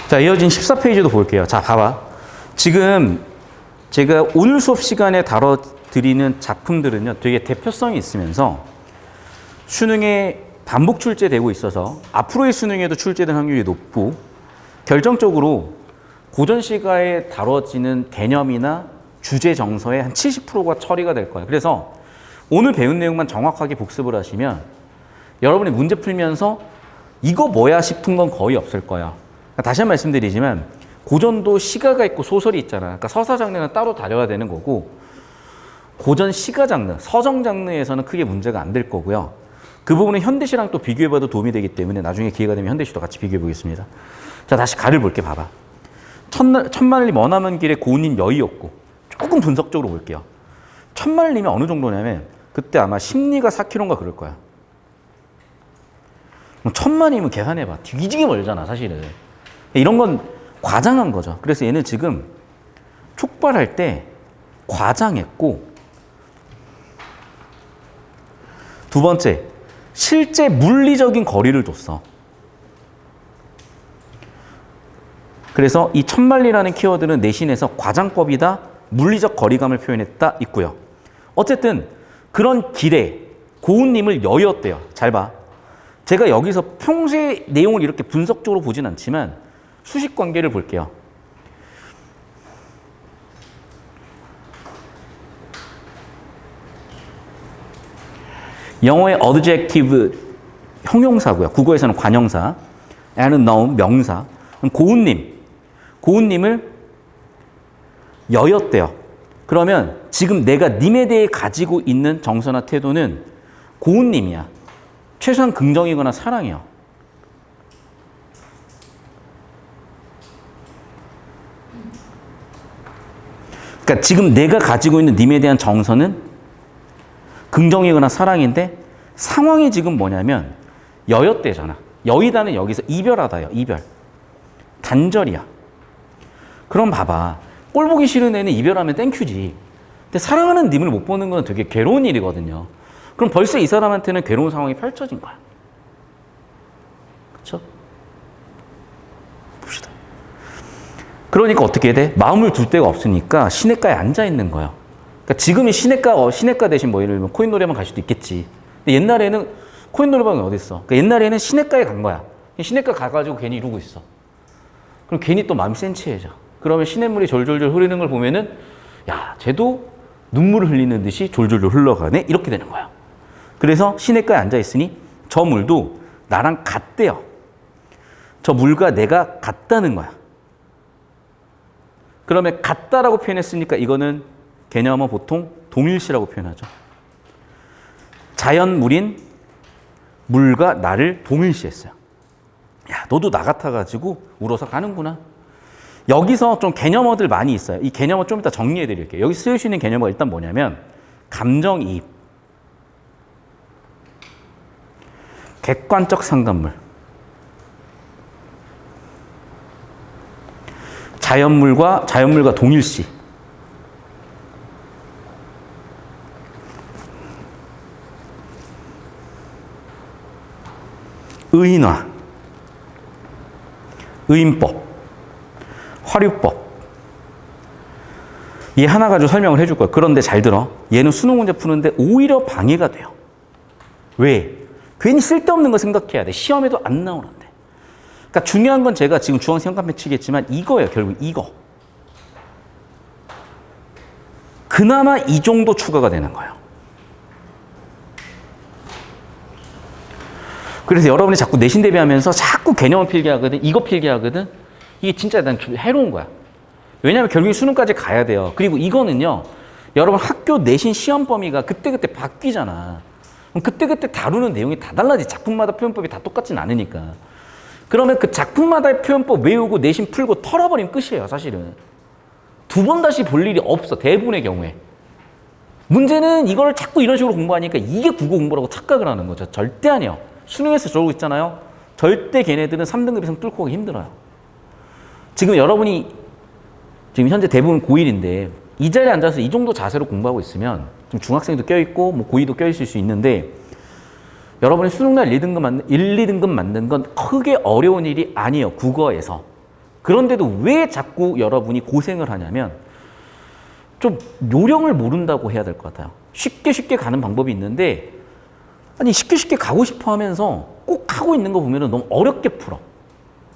자, 이어진 14페이지도 볼게요. 자, 봐봐. 지금 제가 오늘 수업 시간에 다뤄드리는 작품들은요, 되게 대표성이 있으면서 수능에 반복 출제되고 있어서 앞으로의 수능에도 출제될 확률이 높고, 결정적으로 고전 시가에 다뤄지는 개념이나 주제 정서의 한 70%가 처리가 될 거예요. 그래서 오늘 배운 내용만 정확하게 복습을 하시면 여러분이 문제 풀면서 이거 뭐야 싶은 건 거의 없을 거야. 그러니까 다시 한 번 말씀드리지만 고전도 시가가 있고 소설이 있잖아. 그러니까 서사 장르는 따로 다뤄야 되는 거고, 고전 시가 장르, 서정 장르에서는 크게 문제가 안 될 거고요. 그 부분은 현대시랑 또 비교해봐도 도움이 되기 때문에 나중에 기회가 되면 현대시도 같이 비교해 보겠습니다. 자, 다시 가를 볼게. 봐봐. 천만리 머나먼 길에 고운님 여의였고, 조금 분석적으로 볼게요. 천만리면 어느 정도냐면 그때 아마 심리가 4km인가 그럴 거야. 천만이면 계산해봐. 뒤지게 멀잖아, 사실은. 이런 건 과장한 거죠. 그래서 얘는 지금 촉발할 때 과장했고, 두 번째, 실제 물리적인 거리를 줬어. 그래서 이 천만리라는 키워드는 내신에서 과장법이다, 물리적 거리감을 표현했다 있고요. 어쨌든 그런 길에 고운님을 여의었대요. 잘 봐. 제가 여기서 평소에 내용을 이렇게 분석적으로 보진 않지만 수식 관계를 볼게요. 영어의 adjective 형용사고요. 국어에서는 관형사, and noun 명사. 고운님을 여였대요. 그러면 지금 내가 님에 대해 가지고 있는 정서나 태도는 고운님이야. 최소한 긍정이거나 사랑이요. 그러니까 지금 내가 가지고 있는 님에 대한 정서는 긍정이거나 사랑인데, 상황이 지금 뭐냐면 여였대잖아. 여의다는 여기서 이별하다요. 이별. 단절이야. 그럼 봐봐. 꼴 보기 싫은 애는 이별하면 땡큐지. 근데 사랑하는 님을 못 보는 건 되게 괴로운 일이거든요. 그럼 벌써 이 사람한테는 괴로운 상황이 펼쳐진 거야. 그렇죠? 봅시다. 그러니까 어떻게 돼? 마음을 둘 데가 없으니까 시냇가에 앉아 있는 거예요. 그러니까 지금이 시냇가 대신 뭐 예를 들면 코인 노래방 갈 수도 있겠지. 근데 옛날에는 코인 노래방이 어디 있어? 그러니까 옛날에는 시냇가에 간 거야. 시냇가 가가지고 괜히 이러고 있어. 그럼 괜히 또 마음이 센치해져. 그러면 시냇물이 졸졸졸 흐르는 걸 보면은, 야, 쟤도 눈물을 흘리는 듯이 졸졸졸 흘러가네? 이렇게 되는 거야. 그래서 시냇가에 앉아있으니 저 물도 나랑 같대요. 저 물과 내가 같다는 거야. 그러면 같다라고 표현했으니까 이거는 개념은 보통 동일시라고 표현하죠. 자연물인 물과 나를 동일시했어요. 야, 너도 나 같아가지고 울어서 가는구나. 여기서 좀 개념어들 많이 있어요. 이 개념어 좀 이따 정리해 드릴게요. 여기 쓰일 수 있는 개념어가 일단 뭐냐면 감정이입, 객관적 상담물, 자연물과 동일시, 의인화, 의인법, 화류법. 얘 하나 가지고 설명을 해줄 거예요. 그런데 잘 들어. 얘는 수능 문제 푸는데 오히려 방해가 돼요. 왜? 괜히 쓸데없는 거 생각해야 돼. 시험에도 안 나오는데. 그러니까 중요한 건 제가 지금 중앙시험 깜빡 치겠지만 이거예요. 결국 이거. 그나마 이 정도 추가가 되는 거예요. 그래서 여러분이 자꾸 내신 대비하면서 자꾸 개념을 필기하거든. 이거 필기하거든. 이게 진짜 난 해로운 거야. 왜냐하면 결국에 수능까지 가야 돼요. 그리고 이거는요, 여러분 학교 내신 시험 범위가 그때그때 바뀌잖아. 그럼 그때그때 다루는 내용이 다 달라지. 작품마다 표현법이 다 똑같진 않으니까. 그러면 그 작품마다의 표현법 외우고 내신 풀고 털어버리면 끝이에요, 사실은. 두 번 다시 볼 일이 없어, 대부분의 경우에. 문제는 이걸 자꾸 이런 식으로 공부하니까 이게 국어 공부라고 착각을 하는 거죠. 절대 아니에요. 수능에서 저러고 있잖아요. 절대 걔네들은 3등급 이상 뚫고 오기 힘들어요. 지금 여러분이 지금 현재 대부분 고1인데 이 자리에 앉아서 이 정도 자세로 공부하고 있으면 좀 중학생도 껴있고 뭐 고2도 껴있을 수 있는데, 여러분이 수능날 1, 2등급 만든 건 크게 어려운 일이 아니에요. 국어에서. 그런데도 왜 자꾸 여러분이 고생을 하냐면 좀 요령을 모른다고 해야 될 것 같아요. 쉽게 쉽게 가는 방법이 있는데 아니 쉽게 쉽게 가고 싶어 하면서 꼭 하고 있는 거 보면 너무 어렵게 풀어.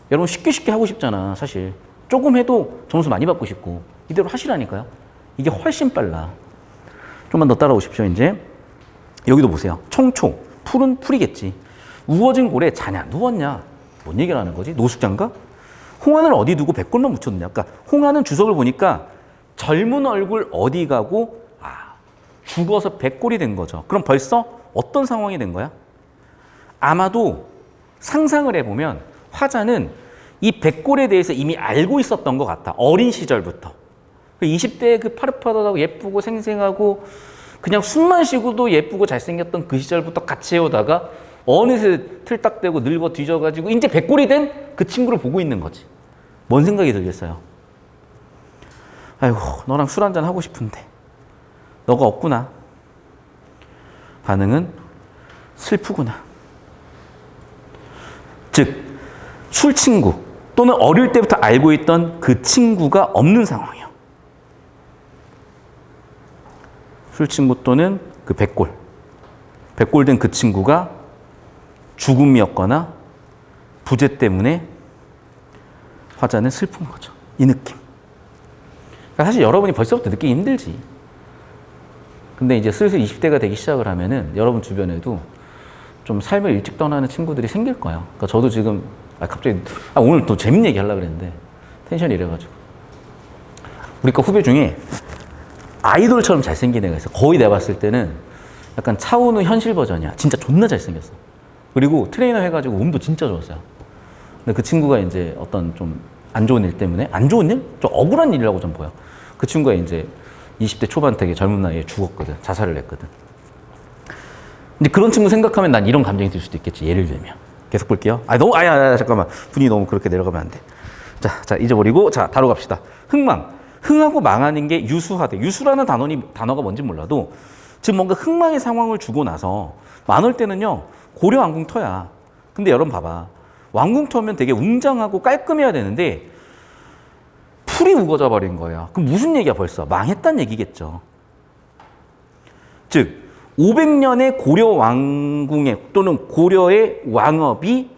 여러분 쉽게 쉽게 하고 싶잖아. 사실 조금 해도 점수 많이 받고 싶고 이대로 하시라니까요. 이게 훨씬 빨라. 좀만 더 따라오십시오. 이제 여기도 보세요. 청초, 풀은 풀이겠지. 우거진 고래, 자냐, 누웠냐. 뭔 얘기를 하는 거지? 노숙자인가? 홍안을 어디 두고 백골로 묻혔느냐. 그러니까 홍안은 주석을 보니까 젊은 얼굴 어디 가고 죽어서 백골이 된 거죠. 그럼 벌써 어떤 상황이 된 거야? 아마도 상상을 해보면 화자는 이 백골에 대해서 이미 알고 있었던 것 같아. 어린 시절부터. 20대에 그 파릇파릇하고 예쁘고 생생하고 그냥 숨만 쉬고도 예쁘고 잘생겼던 그 시절부터 같이 해오다가 어느새 틀딱대고 늙어 뒤져가지고 이제 백골이 된 그 친구를 보고 있는 거지. 뭔 생각이 들겠어요? 아이고, 너랑 술 한잔 하고 싶은데 너가 없구나. 반응은 슬프구나. 즉, 술 친구 또는 어릴 때부터 알고 있던 그 친구가 없는 상황이에요. 술 친구 또는 그 백골. 백골된 그 친구가 죽음이었거나 부재 때문에 화자는 슬픈 거죠. 이 느낌. 그러니까 사실 여러분이 벌써부터 느끼기 힘들지. 근데 이제 슬슬 20대가 되기 시작을 하면은 여러분 주변에도 좀 삶을 일찍 떠나는 친구들이 생길 거예요. 그러니까 저도 지금 갑자기 오늘 또 재밌는 얘기 하려고 그랬는데 텐션이 이래가지고 우리과 후배 중에 아이돌처럼 잘생긴 애가 있어. 거의 내가 봤을 때는 약간 차은우 현실 버전이야. 진짜 존나 잘생겼어. 그리고 트레이너 해가지고 몸도 진짜 좋았어요. 근데 그 친구가 이제 어떤 좀 안 좋은 일 때문에, 안 좋은 일? 좀 억울한 일이라고 좀 보여. 그 친구가 이제 20대 초반 되게 젊은 나이에 죽었거든. 자살을 했거든. 근데 그런 친구 생각하면 난 이런 감정이 들 수도 있겠지. 예를 들면. 계속 볼게요. 잠깐만. 분위기 너무 그렇게 내려가면 안 돼. 자, 잊어버리고. 자, 다루 갑시다. 흥망. 흥하고 망하는 게 유수하대. 유수라는 단어가 뭔지 몰라도 지금 뭔가 흥망의 상황을 주고 나서 많을 때는요, 고려 왕궁터야. 근데 여러분 봐봐. 왕궁터면 되게 웅장하고 깔끔해야 되는데 풀이 우거져 버린 거예요. 그럼 무슨 얘기야 벌써? 망했다는 얘기겠죠. 즉 500년의 고려 왕궁의 또는 고려의 왕업이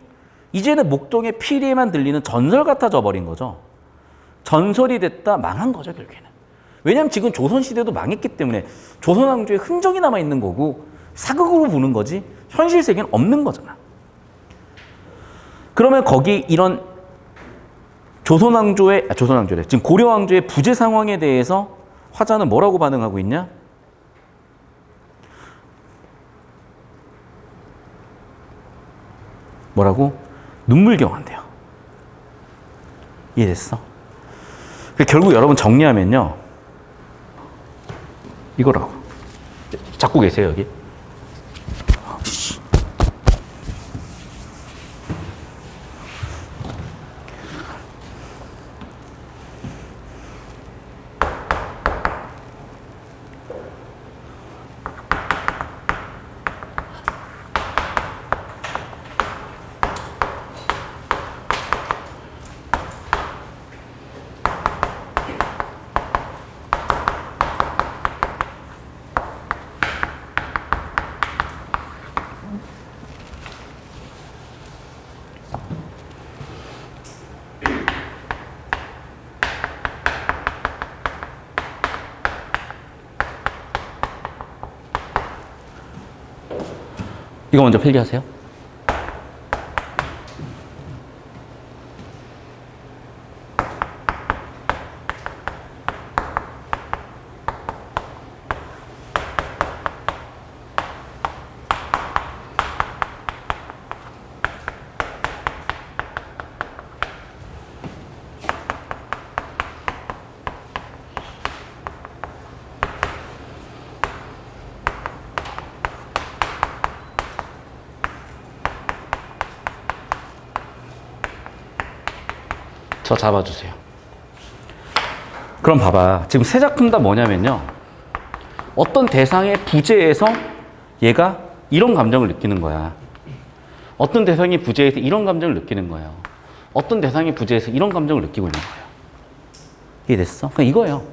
이제는 목동의 피리에만 들리는 전설 같아져 버린 거죠. 전설이 됐다 망한 거죠 결국에는. 왜냐하면 지금 조선시대도 망했기 때문에 조선왕조의 흔적이 남아있는 거고 사극으로 보는 거지 현실 세계는 없는 거잖아. 그러면 거기 이런 조선왕조래. 지금 고려왕조의 부재 상황에 대해서 화자는 뭐라고 반응하고 있냐? 뭐라고? 눈물겨운한대요. 이해됐어? 결국 여러분 정리하면요. 이거라고. 잡고 계세요, 여기. 이거 먼저 필기하세요. 저 잡아주세요. 그럼 봐봐. 지금 세 작품 다 뭐냐면요. 어떤 대상의 부재에서 얘가 이런 감정을 느끼는 거야. 어떤 대상의 부재에서 이런 감정을 느끼는 거예요. 어떤 대상의 부재에서 이런 감정을 느끼고 있는 거예요. 이해됐어? 그러니까 이거예요.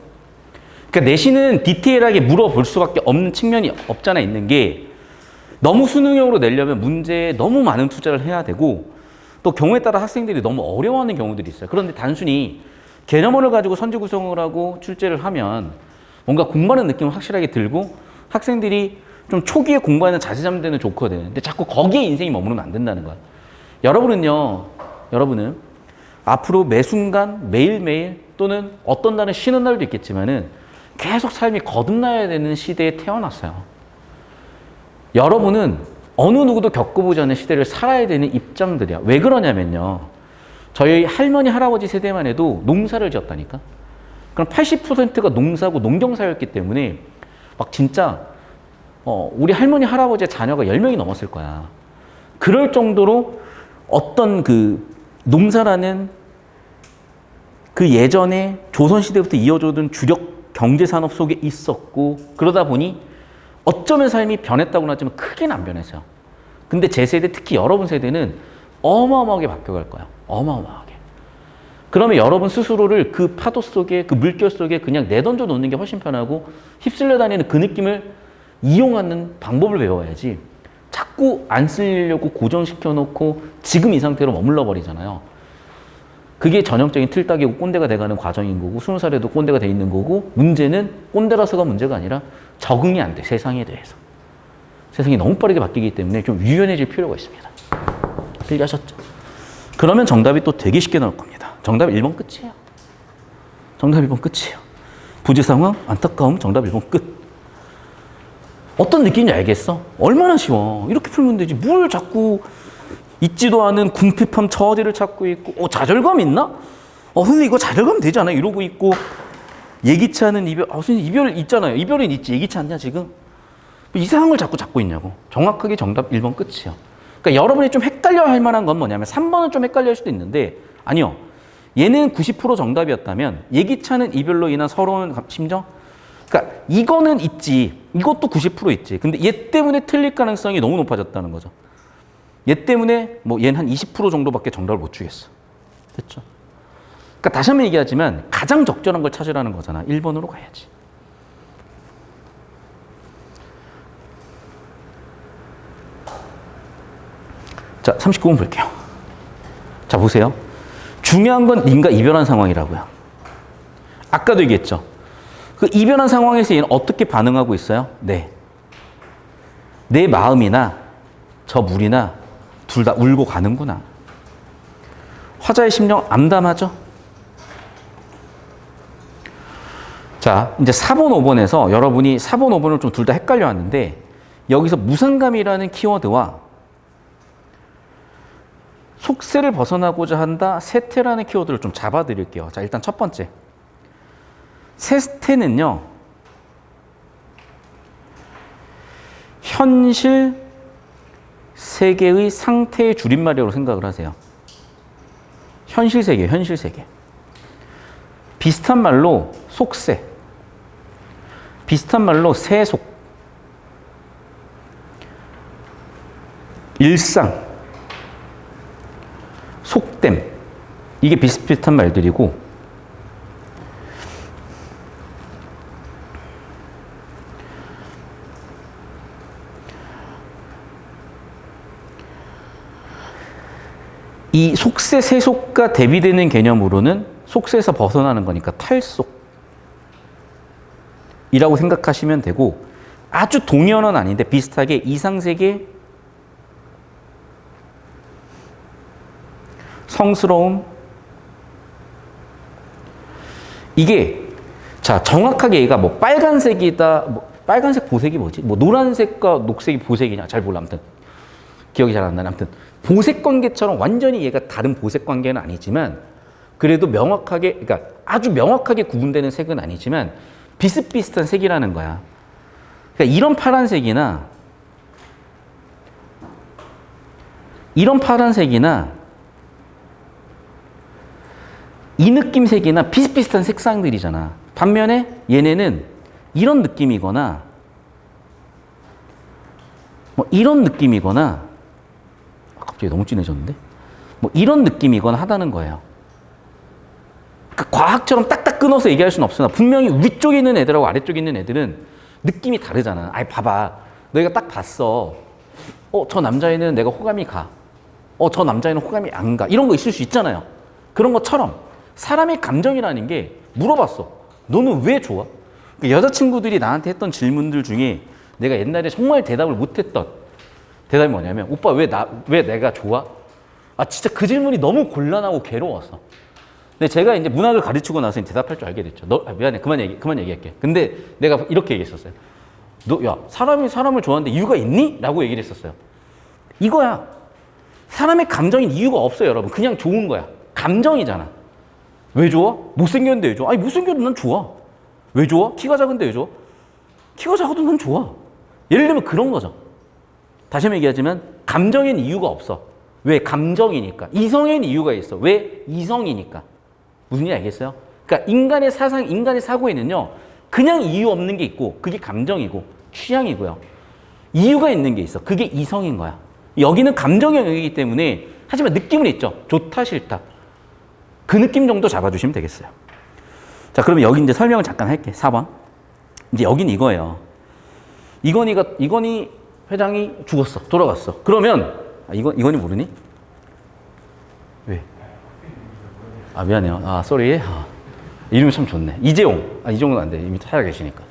그러니까 내신은 디테일하게 물어볼 수밖에 없는 측면이 없잖아 있는 게 너무 수능형으로 내려면 문제에 너무 많은 투자를 해야 되고 또 경우에 따라 학생들이 너무 어려워하는 경우들이 있어요. 그런데 단순히 개념원을 가지고 선지 구성을 하고 출제를 하면 뭔가 공부하는 느낌을 확실하게 들고 학생들이 좀 초기에 공부하는 자세잠 되는 좋거든. 근데 자꾸 거기에 인생이 머무르면 안 된다는 거야. 여러분은 앞으로 매 순간 매일매일 또는 어떤 날은 쉬는 날도 있겠지만은 계속 삶이 거듭나야 되는 시대에 태어났어요. 여러분은 어느 누구도 겪어보지 않은 시대를 살아야 되는 입장들이야. 왜 그러냐면요. 저희 할머니, 할아버지 세대만 해도 농사를 지었다니까. 그럼 80%가 농사고 농경사였기 때문에 막 진짜 우리 할머니, 할아버지의 자녀가 10명이 넘었을 거야. 그럴 정도로 어떤 그 농사라는 그 예전에 조선시대부터 이어져오던 주력 경제산업 속에 있었고 그러다 보니 어쩌면 삶이 변했다고는 하지만 크게는 안 변했어요. 근데 제 세대, 특히 여러분 세대는 어마어마하게 바뀌어갈 거야. 어마어마하게. 그러면 여러분 스스로를 그 파도 속에, 그 물결 속에 그냥 내던져 놓는 게 훨씬 편하고 휩쓸려 다니는 그 느낌을 이용하는 방법을 배워야지 자꾸 안 쓰려고 고정시켜 놓고 지금 이 상태로 머물러 버리잖아요. 그게 전형적인 틀딱이고 꼰대가 돼가는 과정인 거고 20살에도 꼰대가 돼 있는 거고 문제는 꼰대라서가 문제가 아니라 적응이 안 돼. 세상에 대해서. 세상이 너무 빠르게 바뀌기 때문에 좀 유연해질 필요가 있습니다. 이해하셨죠? 그러면 정답이 또 되게 쉽게 나올 겁니다. 정답 1번 끝이에요. 정답 1번 끝이에요. 부재 상황, 안타까움, 정답 1번 끝. 어떤 느낌인지 알겠어? 얼마나 쉬워. 이렇게 풀면 되지. 뭘 자꾸 있지도 않은 궁핍함 처지를 찾고 있고 좌절감 있나? 선생님 이거 좌절감 되지 않아요? 이러고 있고 예기치 않은 이별. 선생님 이별 있잖아요. 이별은 있지. 예기치 않냐 지금? 이상한 걸 자꾸 잡고 있냐고. 정확하게 정답 1번 끝이에요. 그러니까 여러분이 좀 헷갈려 할 만한 건 뭐냐면 3번은 좀 헷갈려 할 수도 있는데 아니요. 얘는 90% 정답이었다면 예기치 않은 이별로 인한 서러운 심정? 그러니까 이거는 있지. 이것도 90% 있지. 근데 얘 때문에 틀릴 가능성이 너무 높아졌다는 거죠. 얘 때문에 뭐 얘는 한 20% 정도밖에 정답을 못 주겠어. 됐죠? 그러니까 다시 한번 얘기하지만 가장 적절한 걸 찾으라는 거잖아. 1번으로 가야지. 자, 39번 볼게요. 자, 보세요. 중요한 건 님과 이별한 상황이라고요. 아까도 얘기했죠. 그 이별한 상황에서 얘는 어떻게 반응하고 있어요? 네. 내 마음이나 저 물이나 둘 다 울고 가는구나. 화자의 심령 암담하죠? 자, 이제 4번, 5번에서 여러분이 4번, 5번을 좀 둘 다 헷갈려 왔는데 여기서 무상감이라는 키워드와 속세를 벗어나고자 한다, 세태라는 키워드를 좀 잡아드릴게요. 자, 일단 첫 번째. 세태는요, 현실 세계의 상태의 줄임말이라고 생각을 하세요. 현실 세계, 현실 세계. 비슷한 말로 속세, 비슷한 말로 세속, 일상, 속됨, 이게 비슷비슷한 말들이고 이 속세, 세속과 대비되는 개념으로는 속세에서 벗어나는 거니까 탈속이라고 생각하시면 되고 아주 동의어는 아닌데 비슷하게 이상세계, 성스러움, 이게 자 정확하게 얘가 뭐 빨간색이다, 뭐 빨간색 보색이 뭐지? 뭐 노란색과 녹색이 보색이냐? 잘 몰라. 아무튼 기억이 잘 안 나네. 아무튼 보색 관계처럼 완전히 얘가 다른 보색 관계는 아니지만 그래도 명확하게, 그러니까 아주 명확하게 구분되는 색은 아니지만 비슷비슷한 색이라는 거야. 그러니까 이런 파란색이나 이런 파란색이나 이 느낌색이나 비슷비슷한 색상들이잖아. 반면에 얘네는 이런 느낌이거나 뭐 이런 느낌이거나 갑자기 너무 진해졌는데? 뭐 이런 느낌이건 하다는 거예요. 그러니까 과학처럼 딱딱 끊어서 얘기할 수는 없으나 분명히 위쪽에 있는 애들하고 아래쪽에 있는 애들은 느낌이 다르잖아. 아이 봐봐. 너희가 딱 봤어. 저 남자애는 내가 호감이 가. 저 남자애는 호감이 안 가. 이런 거 있을 수 있잖아요. 그런 것처럼 사람의 감정이라는 게 물어봤어. 너는 왜 좋아? 그러니까 여자친구들이 나한테 했던 질문들 중에 내가 옛날에 정말 대답을 못했던 대답이 뭐냐면 오빠 왜 내가 좋아? 아 진짜 그 질문이 너무 곤란하고 괴로웠어. 근데 제가 이제 문학을 가르치고 나서 대답할 줄 알게 됐죠. 미안해. 그만 얘기할게. 근데 내가 이렇게 얘기했었어요. 사람이 사람을 좋아하는데 이유가 있니? 라고 얘기를 했었어요. 이거야. 사람의 감정인 이유가 없어요, 여러분. 그냥 좋은 거야. 감정이잖아. 왜 좋아? 못생겼는데 왜 좋아? 아니, 못생겨도 난 좋아. 왜 좋아? 키가 작은데 왜 좋아? 키가 작아도 난 좋아. 예를 들면 그런 거죠. 다시 한번 얘기하지만, 감정엔 이유가 없어. 왜? 감정이니까. 이성엔 이유가 있어. 왜? 이성이니까. 무슨 얘기 알겠어요? 그러니까 인간의 사상, 인간의 사고에는요, 그냥 이유 없는 게 있고, 그게 감정이고, 취향이고요. 이유가 있는 게 있어. 그게 이성인 거야. 여기는 감정의 영역이기 때문에, 하지만 느낌은 있죠. 좋다, 싫다. 그 느낌 정도 잡아주시면 되겠어요. 자, 그러면 여기 이제 설명을 잠깐 할게. 4번. 이제 여긴 이거예요. 이건희 회장이 죽었어. 돌아갔어. 그러면, 이건희 모르니? 왜? 미안해요. 쏘리. 이름이 참 좋네. 이재용. 이재용은 안 돼. 이미 살아계시니까.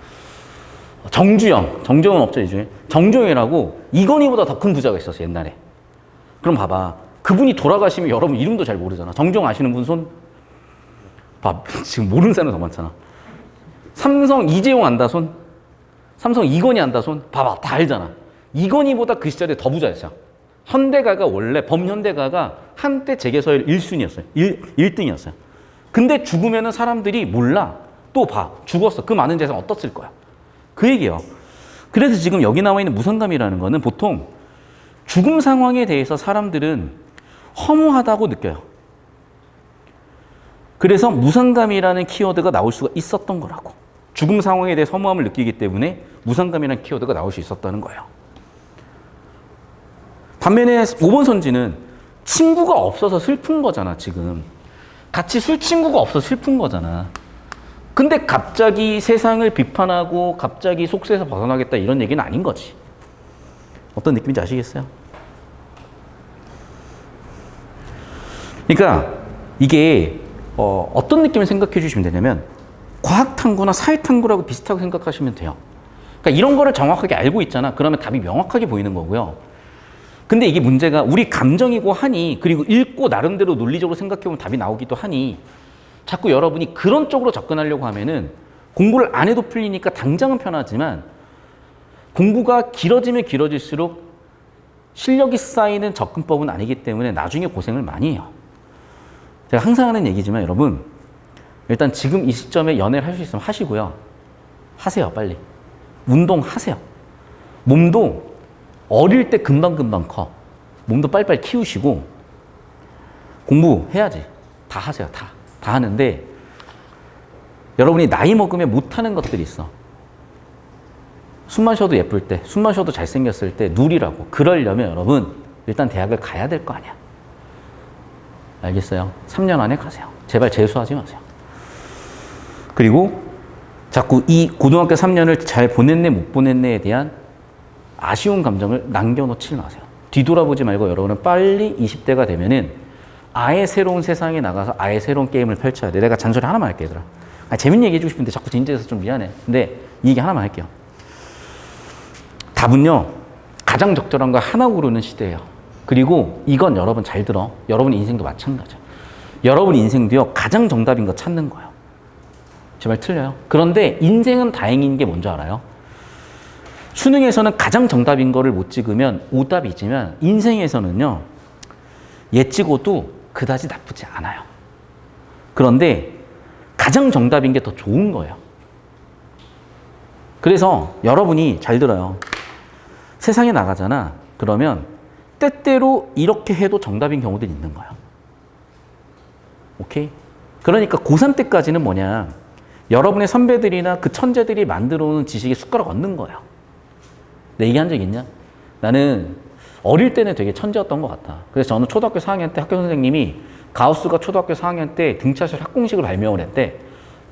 정주영은 없죠, 이 중에. 정주영이라고 이건희보다 더 큰 부자가 있었어, 옛날에. 그럼 봐봐. 그분이 돌아가시면 여러분 이름도 잘 모르잖아. 정주영 아시는 분 손? 지금 모르는 사람이 더 많잖아. 삼성 이재용 안다, 손? 삼성 이건희 안다, 손? 봐봐, 다 알잖아. 이건희보다 그 시절에 더 부자였어요. 현대가가 원래, 범현대가가 한때 재계서열 1순위였어요. 1등이었어요. 근데 죽으면은 사람들이 몰라. 또 봐. 죽었어. 그 많은 재산 어떻을 거야. 그 얘기예요. 그래서 지금 여기 나와 있는 무상감이라는 거는 보통 죽음 상황에 대해서 사람들은 허무하다고 느껴요. 그래서 무상감이라는 키워드가 나올 수가 있었던 거라고. 죽음 상황에 대해 허무함을 느끼기 때문에 무상감이라는 키워드가 나올 수 있었다는 거예요. 반면에 5번 선지는 친구가 없어서 슬픈 거잖아, 지금. 같이 술 친구가 없어서 슬픈 거잖아. 근데 갑자기 세상을 비판하고 갑자기 속세에서 벗어나겠다 이런 얘기는 아닌 거지. 어떤 느낌인지 아시겠어요? 그러니까 이게 어떤 느낌을 생각해 주시면 되냐면 과학탐구나 사회탐구라고 비슷하게 생각하시면 돼요. 그러니까 이런 거를 정확하게 알고 있잖아. 그러면 답이 명확하게 보이는 거고요. 근데 이게 문제가 우리 감정이고 하니, 그리고 읽고 나름대로 논리적으로 생각해보면 답이 나오기도 하니 자꾸 여러분이 그런 쪽으로 접근하려고 하면은 공부를 안 해도 풀리니까 당장은 편하지만 공부가 길어지면 길어질수록 실력이 쌓이는 접근법은 아니기 때문에 나중에 고생을 많이 해요. 제가 항상 하는 얘기지만 여러분, 일단 지금 이 시점에 연애를 할 수 있으면 하시고요. 하세요, 빨리. 운동하세요. 몸도 어릴 때 금방금방 커. 몸도 빨리빨리 키우시고 공부해야지. 다 하세요, 다. 다 하는데 여러분이 나이 먹으면 못하는 것들이 있어. 숨만 쉬어도 예쁠 때, 숨만 쉬어도 잘생겼을 때 누리라고. 그러려면 여러분 일단 대학을 가야 될 거 아니야. 알겠어요? 3년 안에 가세요. 제발 재수하지 마세요. 그리고 자꾸 이 고등학교 3년을 잘 보냈네 못 보냈네에 대한 아쉬운 감정을 남겨놓지 마세요. 뒤돌아보지 말고 여러분은 빨리 20대가 되면은 아예 새로운 세상에 나가서 아예 새로운 게임을 펼쳐야 돼. 내가 잔소리 하나만 할게, 얘들아. 재밌는 얘기 해주고 싶은데 자꾸 진지해서 좀 미안해. 근데 이 얘기 하나만 할게요. 답은요, 가장 적절한 거 하나 고르는 시대예요. 그리고 이건 여러분 잘 들어. 여러분 인생도 마찬가지야. 여러분 인생도요, 가장 정답인 거 찾는 거예요. 제 말 틀려요. 그런데 인생은 다행인 게 뭔지 알아요? 수능에서는 가장 정답인 거를 못 찍으면 오답이지만 인생에서는요, 얘 찍어도 그다지 나쁘지 않아요. 그런데 가장 정답인 게 더 좋은 거예요. 그래서 여러분이 잘 들어요. 세상에 나가잖아. 그러면 때때로 이렇게 해도 정답인 경우들이 있는 거야. 오케이? 그러니까 고3 때까지는 뭐냐, 여러분의 선배들이나 그 천재들이 만들어 놓은 지식에 숟가락 얹는 거예요. 내 얘기한 적 있냐? 나는 어릴 때는 되게 천재였던 것 같아. 그래서 저는 초등학교 4학년 때 학교 선생님이 가우스가 초등학교 4학년 때 등차실 학공식을 발명을 했대.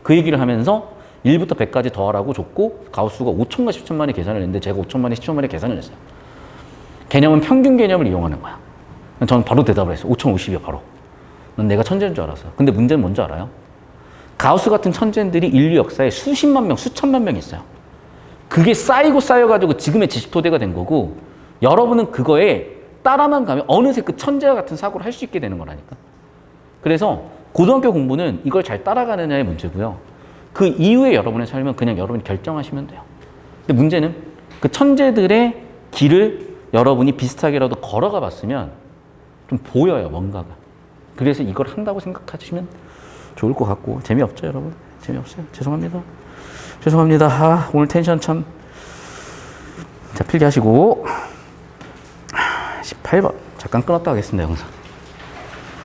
그 얘기를 하면서 1부터 100까지 더하라고 줬고 가우스가 5천만 10천만의 계산을 했는데 제가 5천만에 10천만의 계산을 했어요. 개념은 평균 개념을 이용하는 거야. 저는 바로 대답을 했어요. 5050이야 바로. 난 내가 천재인 줄 알았어요. 근데 문제는 뭔지 알아요? 가우스 같은 천재들이 인류 역사에 수십만 명, 수천만 명 있어요. 그게 쌓이고 쌓여가지고 지금의 지식 토대가 된 거고 여러분은 그거에 따라만 가면 어느새 그 천재와 같은 사고를 할 수 있게 되는 거라니까. 그래서 고등학교 공부는 이걸 잘 따라가느냐의 문제고요. 그 이후에 여러분의 삶은 그냥 여러분이 결정하시면 돼요. 근데 문제는 그 천재들의 길을 여러분이 비슷하게라도 걸어가 봤으면 좀 보여요, 뭔가가. 그래서 이걸 한다고 생각하시면 좋을 것 같고. 재미없죠, 여러분? 재미없어요. 죄송합니다. 죄송합니다. 아, 오늘 텐션 참. 자, 필기하시고 18번 잠깐 끊었다 하겠습니다, 영상.